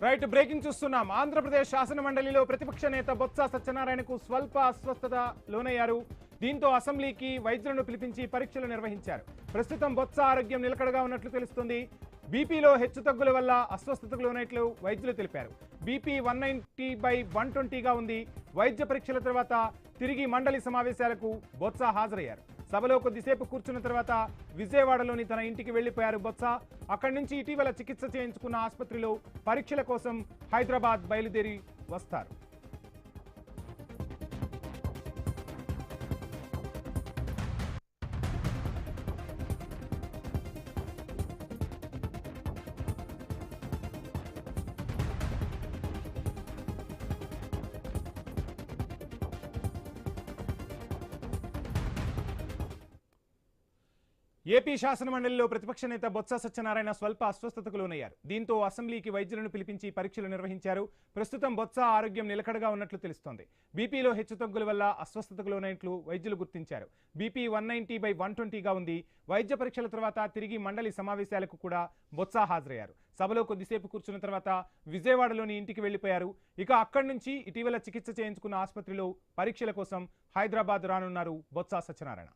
Right breaking చూస్తున్నాం. ఆంధ్రప్రదేశ్ శాసన మండలిలో ప్రతిపక్ష నేత బొత్స సత్యనారాయణకు స్వల్ప అస్వస్థత లోనయ్యారు. దీంతో అసెంబ్లీకి వైద్యులను పిలిపించి పరీక్షలు నిర్వహించారు. ప్రస్తుతం బొత్స ఆరోగ్యం నిలకడగా ఉన్నట్లు తెలుస్తుంది. బీపీలో హెచ్చుతగ్గుల వల్ల అస్వస్థతకు లోనైనట్లు వైద్యులు తెలిపారు. బీపీ 190/120గా ఉంది. వైద్య పరీక్షల తర్వాత తిరిగి మండలి సమావేశాలకు బొత్స హాజరయ్యారు. సభలో కొద్దిసేపు కూర్చున్న తర్వాత విజయవాడలోని తన ఇంటికి వెళ్లిపోయారు బొత్స. అక్కడి నుంచి ఇటీవల చికిత్స చేయించుకున్న ఆసుపత్రిలో పరీక్షల కోసం హైదరాబాద్ బయలుదేరి వస్తారు. ఏపీ శాసన మండలిలో ప్రతిపక్ష నేత బొత్స సత్యనారాయణ స్వల్ప అస్వస్థతకు లోనయ్యారు. దీంతో అసెంబ్లీకి వైద్యులను పిలిపించి పరీక్షలు నిర్వహించారు. ప్రస్తుతం బొత్స ఆరోగ్యం నిలకడగా ఉన్నట్లు తెలుస్తోంది. బీపీలో హెచ్చుతగ్గుల వల్ల అస్వస్థతకు లోనైనట్లు వైద్యులు గుర్తించారు. బీపీ 190/120గా ఉంది. వైద్య పరీక్షల తర్వాత తిరిగి మండలి సమావేశాలకు కూడా బొత్స హాజరయ్యారు. సభలో కొద్దిసేపు కూర్చున్న తర్వాత విజయవాడలోని ఇంటికి వెళ్లిపోయారు. ఇక అక్కడి నుంచి ఇటీవల చికిత్స చేయించుకున్న ఆసుపత్రిలో పరీక్షల కోసం హైదరాబాద్ రానున్నారు బొత్స సత్యనారాయణ.